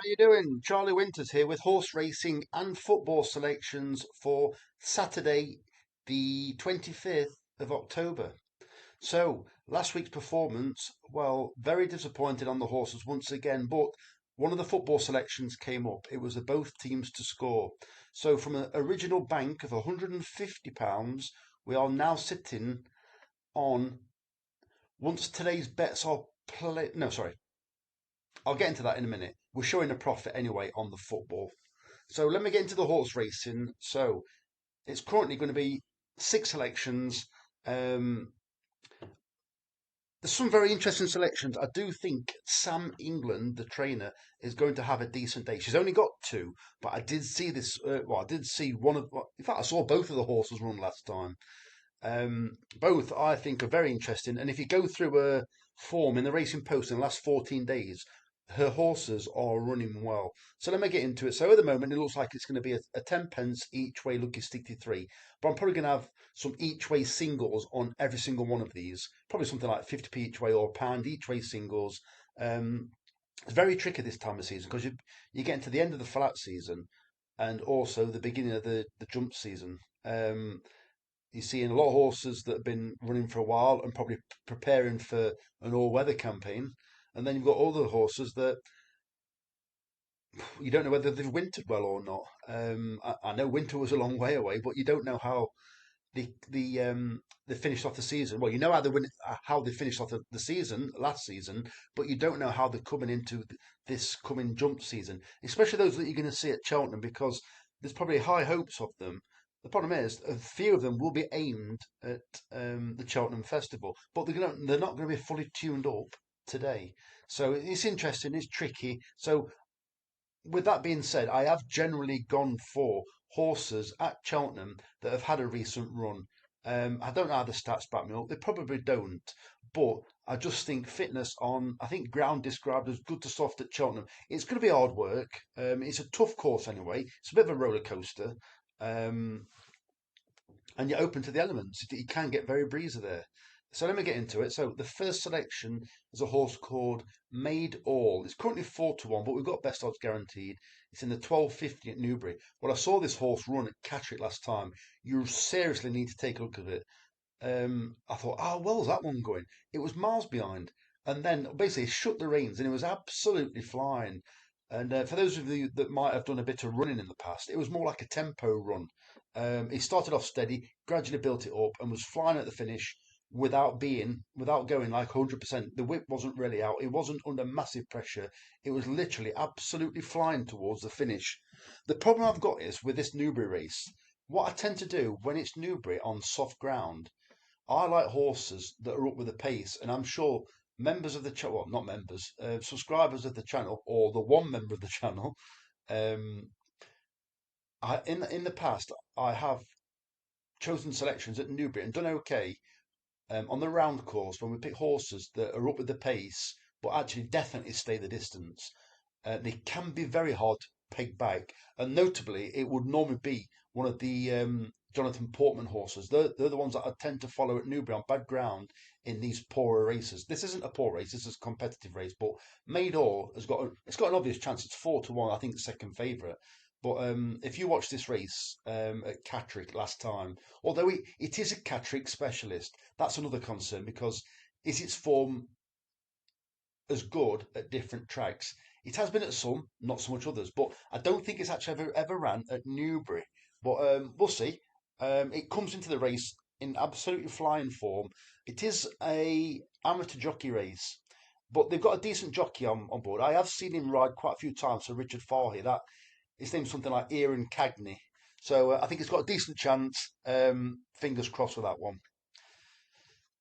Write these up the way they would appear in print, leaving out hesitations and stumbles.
how you doing? Charlie Winters here with horse racing and football selections for Saturday, the 25th of October. So, last week's performance, well, very disappointed on the horses once again, but one of the football selections came up. It was the both teams to score. So, from an original bank of £150, we are now sitting on, once today's bets are played, no, sorry, I'll get into that in a minute. We're showing a profit anyway on the football. So let me get into the horse racing. So it's currently going to be six selections. Um, there's some very interesting selections. I do think Sam England, the trainer, is going to have a decent day. She's only got two, but I did see this. I did see one of. In fact, I saw both of the horses run last time. Both I think are very interesting. And if you go through a form in the Racing Post in the last 14 days, her horses are running well. So let me get into it. So at the moment, it looks like it's going to be a 10 pence each way lucky 63. But I'm probably going to have some each way singles on every single one of these. Probably something like 50p each way or a pound each way singles. Um, it's very tricky this time of season because you get into the end of the flat season and also the beginning of the jump season. You're seeing a lot of horses that have been running for a while and probably preparing for an all-weather campaign, and then you've got other horses that you don't know whether they've wintered well or not. I know winter was a long way away, but you don't know how they finished off the season. Well, you know how they finished off the season last season, but you don't know how they're coming into this coming jump season, especially those that you're going to see at Cheltenham, because there's probably high hopes of them. The problem is, a few of them will be aimed at the Cheltenham Festival, but they're not going to be fully tuned up today. So it's interesting, it's tricky. So with that being said, I have generally gone for horses at Cheltenham that have had a recent run. I don't know how the stats back me up. They probably don't, but I just think fitness on, I think ground described as good to soft at Cheltenham. It's going to be hard work. It's a tough course anyway. It's a bit of a roller coaster. Um, and you're open to the elements. You can get very breezy there. So let me get into it. So the first selection is a horse called Made All. It's currently 4-1, but we've got best odds guaranteed. It's in the 12.50 at Newbury. Well, I saw this horse run at Catterick last time. You seriously need to take a look at it. I thought, oh, well's that one going? It was miles behind. And then basically shut the reins and it was absolutely flying. And for those of you that might have done a bit of running in the past, it was more like a tempo run. He started off steady, gradually built it up, and was flying at the finish without going like 100%. The whip wasn't really out. It wasn't under massive pressure. It was literally absolutely flying towards the finish. The problem I've got is with this Newbury race. What I tend to do when it's Newbury on soft ground, I like horses that are up with the pace, and I'm sure members of the channel, well, not members, subscribers of the channel, or the one member of the channel, um, in the past, I have chosen selections at Newbury and done okay on the round course when we pick horses that are up with the pace, but actually definitely stay the distance. They can be very hard to peg back, and notably, it would normally be one of the Jonathan Portman horses. They're the ones that I tend to follow at Newbury on bad ground in these poorer races. This isn't a poor race; this is a competitive race. But Maydor it's got an obvious chance. It's 4-1. I think the second favourite. But if you watch this race at Catterick last time, although it is a Catterick specialist, that's another concern because is its form as good at different tracks? It has been at some, not so much others, but I don't think it's actually ever ran at Newbury. But we'll see. It comes into the race in absolutely flying form. It is a amateur jockey race, but they've got a decent jockey on board. I have seen him ride quite a few times for Richard Farley. That his name's something like Ian Cagney. So I think it's got a decent chance. Fingers crossed for that one.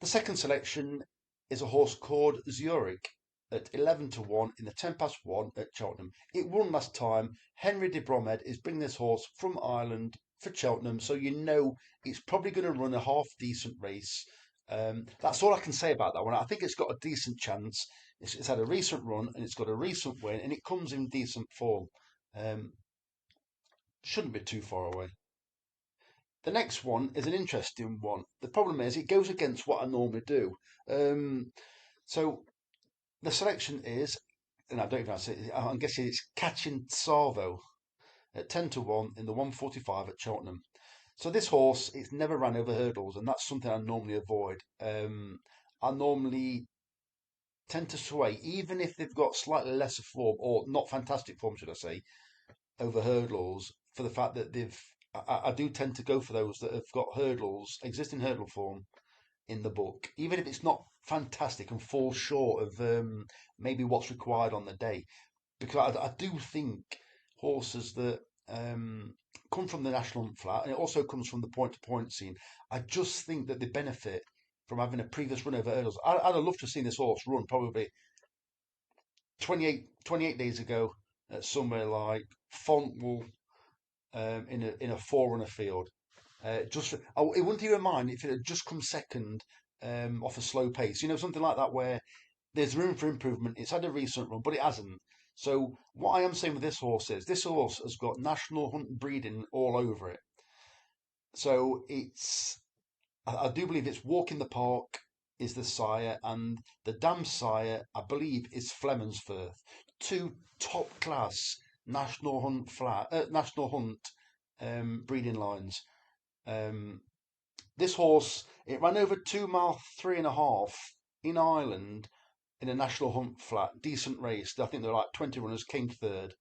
The second selection is a horse called Zurich at 11-1 in the 10 past 1 at Cheltenham. It won last time. Henry de Bromhead is bringing this horse from Ireland for Cheltenham, so you know it's probably going to run a half decent race. That's all I can say about that one. I think it's got a decent chance. It's had a recent run and it's got a recent win and it comes in decent form. Um, shouldn't be too far away. The next one is an interesting one. The problem is it goes against what I normally do. So the selection is and I don't even know how to say it, I'm guessing it's Catching Salvo at 10-1 in the 145 at Cheltenham. So this horse, it's never ran over hurdles, and that's something I normally avoid. I normally tend to sway, even if they've got slightly lesser form or not fantastic form, should I say, over hurdles, for the fact that they've. I do tend to go for those that have got hurdles, existing hurdle form in the book, even if it's not fantastic and falls short of maybe what's required on the day. Because I do think horses that um, come from the national hunt flat, and it also comes from the point to point scene, I just think that they benefit from having a previous run over hurdles. I'd have loved to have seen this horse run probably 28 days ago at somewhere like Fontwell in a forerunner field. It wouldn't even mind if it had just come second off a slow pace, something like that where there's room for improvement. It's had a recent run, but it hasn't. So what I am saying with this horse is this horse has got national hunt breeding all over it. So I do believe it's Walk in the Park is the sire, and the dam sire I believe is Flemonsfirth. Two top class national hunt breeding lines. Um, this horse, it ran over 2 mile 3.5 in Ireland in a national hunt flat, decent race. I think there were like 20 runners, came third.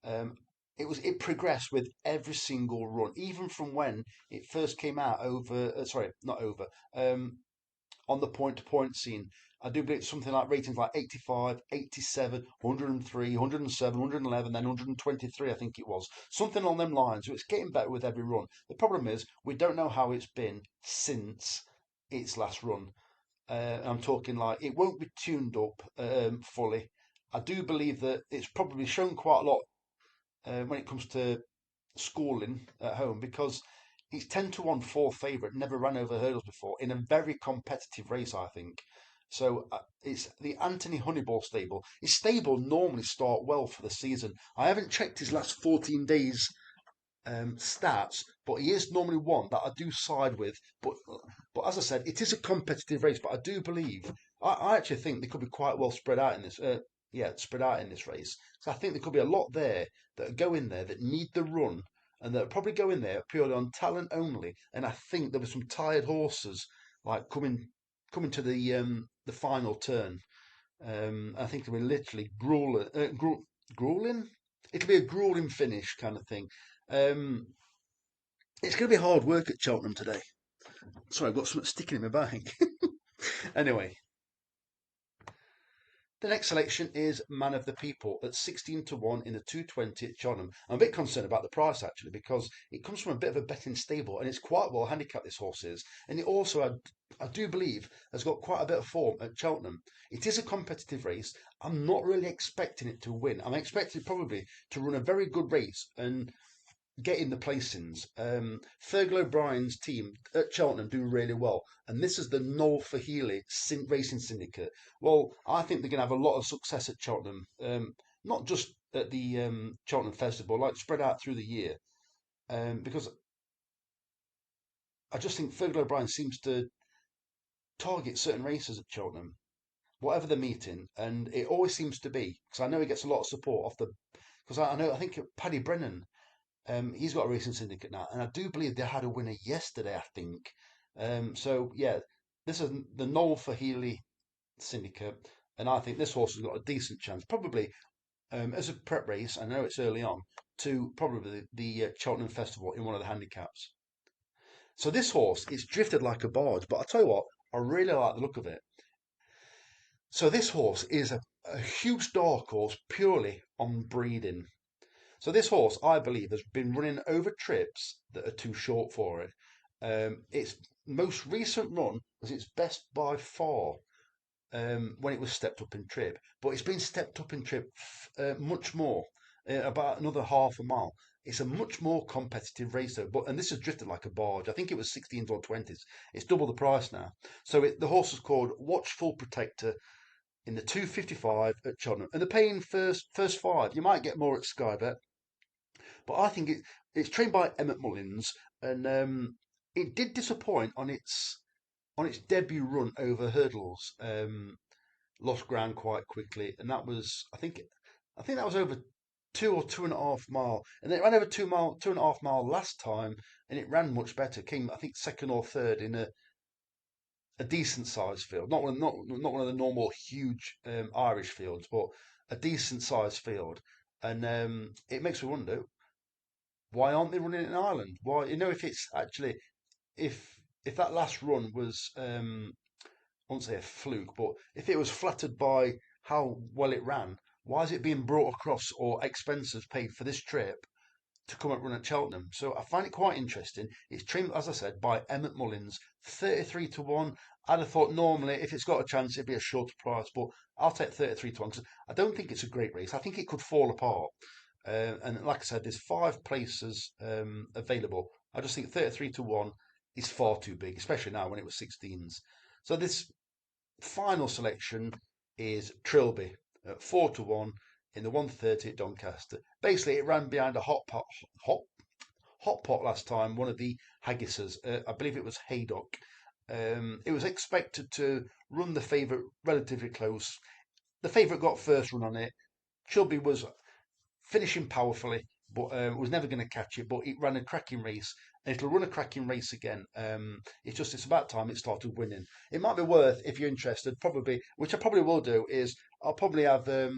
Um, it progressed with every single run, even from when it first came out over. Sorry, not over. Um, on the point to point scene. I do believe it's something like ratings like 85, 87, 103, 107, 111, then 123, I think it was. Something on them lines. So it's getting better with every run. The problem is we don't know how it's been since its last run. I'm talking like it won't be tuned up fully. I do believe that it's probably shown quite a lot when it comes to schooling at home because he's 10-1 fourth favourite, never ran over hurdles before in a very competitive race, I think. So it's the Anthony Honeyball stable. His stable normally start well for the season. I haven't checked his last 14 days stats, but he is normally one that I do side with. But as I said, it is a competitive race. But I do believe I actually think they could be quite well spread out in this. Yeah, spread out in this race. So I think there could be a lot there that go in there that need the run and that probably go in there purely on talent only. And I think there were some tired horses like coming to the final turn. I think they were literally grueling. It'll be a grueling finish kind of thing. Um, it's going to be hard work at Cheltenham today. Sorry, I've got something sticking in my bag. Anyway, the next selection is Man of the People at 16-1 in the 220 at Cheltenham. I'm a bit concerned about the price actually because it comes from a bit of a betting stable and it's quite well handicapped, this horse is. And it also, I do believe, has got quite a bit of form at Cheltenham. It is a competitive race. I'm not really expecting it to win. I'm expecting it probably to run a very good race and get in the placings. Fergal O'Brien's team at Cheltenham do really well, and this is the Noel Fahili Racing Syndicate. Well, I think they're going to have a lot of success at Cheltenham, not just at the Cheltenham Festival, like spread out through the year. Because I just think Fergal O'Brien seems to target certain races at Cheltenham, whatever the meeting, and it always seems to be because I know he gets a lot of support off the. Because I think Paddy Brennan. He's got a racing syndicate now, and I do believe they had a winner yesterday. I think. So yeah, this is the Noel Fahili syndicate, and I think this horse has got a decent chance. Probably as a prep race. I know it's early on to probably the Cheltenham Festival in one of the handicaps. So this horse is drifted like a barge, but I tell you what, I really like the look of it. So this horse is a huge dark horse purely on breeding. So this horse, I believe, has been running over trips that are too short for it. Its most recent run was its best by far when it was stepped up in trip, but it's been stepped up in trip much more, about another half a mile. It's a much more competitive race though, and this has drifted like a barge. I think it was 16s or 20s. It's double the price now. So the horse is called Watchful Protector in the 255 at Cheltenham, and they're paying first five. You might get more at Sky Bet. But I think it's trained by Emmett Mullins, and it did disappoint on its debut run over hurdles. lost ground quite quickly, and that was I think that was over 2 or 2.5 mile, and it ran over 2 mile, 2.5 mile last time, and it ran much better. Came I think second or third in a decent sized field, not one of the normal huge Irish fields, but a decent sized field, and it makes me wonder why aren't they running it in Ireland? Why if it's actually if that last run was I won't say a fluke, but if it was flattered by how well it ran, why is it being brought across or expenses paid for this trip to come and run at Cheltenham? So I find it quite interesting. It's trained, as I said, by Emmett Mullins, 33 to 1. I'd have thought normally if it's got a chance, it'd be a shorter price, but I'll take 33 to 1 because I don't think it's a great race. I think it could fall apart. And like I said, there's 5 places available. I just think 33 to 1 is far too big, especially now when it was 16s. So this final selection is Trilby at 4 to 1 in the 130 at Doncaster. Basically, it ran behind a hot, hot pot last time, one of the Haggises. I believe it was Haydock. It was expected to run the favourite relatively close. The favourite got first run on it. Trilby was finishing powerfully, but was never going to catch it. But it ran a cracking race, and it'll run a cracking race again. It's about time it started winning. It might be worth, if you're interested, probably, which I probably will do, is I'll probably have a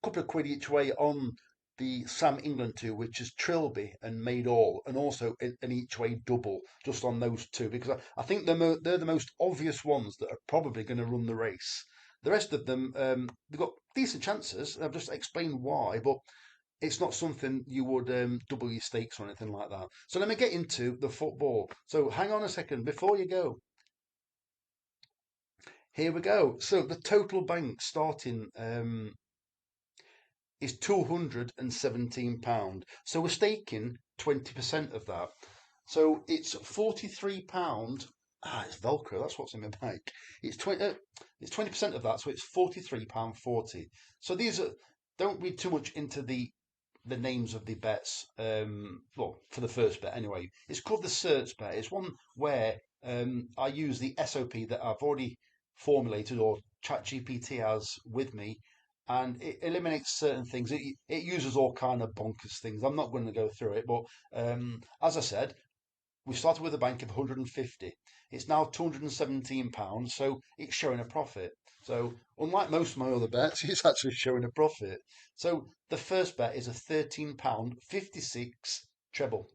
couple of quid each way on the Sam England two, which is Trilby and Made All, and also an each way double just on those two, because I think they're the most obvious ones that are probably going to run the race. The rest of them, they've got decent chances. I've just explained why, but it's not something you would double your stakes or anything like that. So let me get into the football. So hang on a second before you go. Here we go. So the total bank starting is £217. So we're staking 20% of that. So it's £43. Ah, it's Velcro. That's what's in my bike. It's 20% of that, so it's £43.40. So these are don't read too much into the names of the bets. Well, for the first bet anyway, it's called the search bet. It's one where I use the SOP that I've already formulated or ChatGPT has with me, and it eliminates certain things. It uses all kind of bonkers things. I'm not going to go through it, but as I said, we started with a bank of 150. It's now £217, so it's showing a profit. So, unlike most of my other bets, it's actually showing a profit. So, the first bet is a £13.56 treble.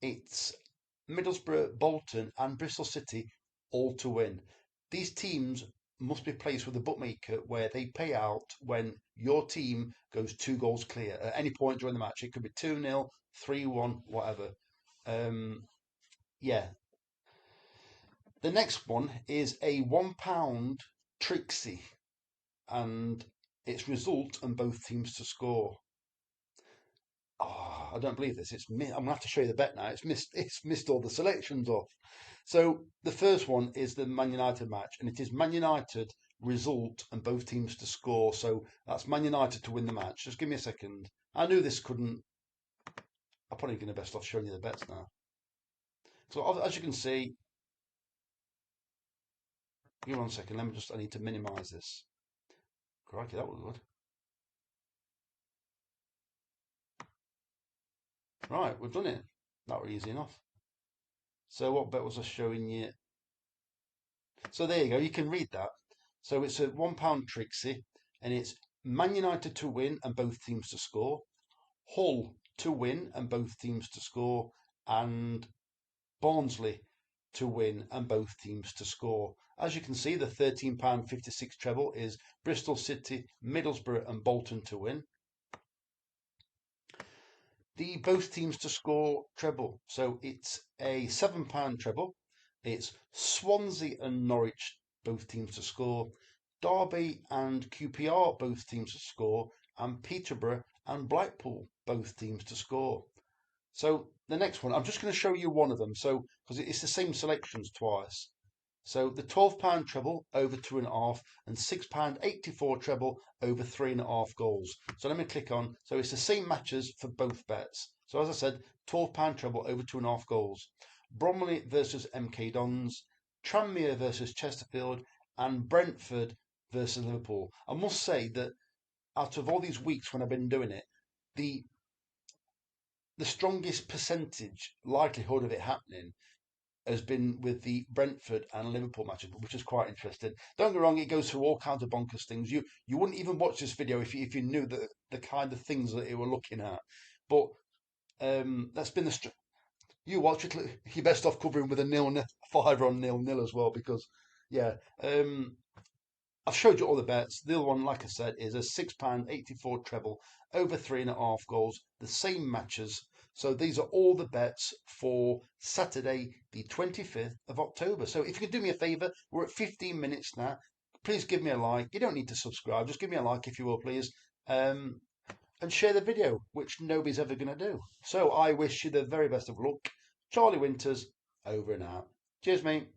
It's Middlesbrough, Bolton, and Bristol City all to win. These teams must be placed with a bookmaker where they pay out when your team goes 2 goals clear at any point during the match. It could be 2-0, 3-1, whatever. Um, yeah, the next one is a £1 Trixie, and its result and both teams to score. Oh, I don't believe this. I'm gonna have to show you the bet now. It's missed. It's missed all the selections off. So the first one is the Man United match, and it is Man United result and both teams to score. So that's Man United to win the match. Just give me a second. I knew this couldn't. I'm probably going to best off showing you the bets now. So as you can see, give me 1 second. Let me just. I need to minimise this. Crikey, that was good. Right, we've done it. That was easy enough. So what bet was I showing you? So there you go. You can read that. So it's a £1 Trixie, and it's Man United to win and both teams to score, Hull to win and both teams to score, and Barnsley to win and both teams to score. As you can see, the £13.56 treble is Bristol City, Middlesbrough, and Bolton to win. The both teams to score treble. So it's a £7 treble. It's Swansea and Norwich, both teams to score. Derby and QPR, both teams to score. And Peterborough and Blackpool, both teams to score. So the next one, I'm just going to show you one of them. So because it's the same selections twice. So the £12 treble over 2.5 and £6.84 treble over 3.5 goals. So let me click on. So it's the same matches for both bets. So as I said, £12 treble over 2.5 goals. Bromley versus MK Dons, Tranmere versus Chesterfield, and Brentford versus Liverpool. I must say that out of all these weeks when I've been doing it, the the strongest percentage likelihood of it happening has been with the Brentford and Liverpool matches, which is quite interesting. Don't get me wrong; it goes through all kinds of bonkers things. You wouldn't even watch this video if you knew the kind of things that you were looking at. But that's been you watch it. You're best off covering with a nil five on nil as well because yeah. I've showed you all the bets. The other one, like I said, is a £6.84 treble over 3.5 goals, the same matches. So these are all the bets for Saturday, the 25th of October. So if you could do me a favour, we're at 15 minutes now. Please give me a like. You don't need to subscribe. Just give me a like if you will, please. And share the video, which nobody's ever going to do. So I wish you the very best of luck. Charlie Winters, over and out. Cheers, mate.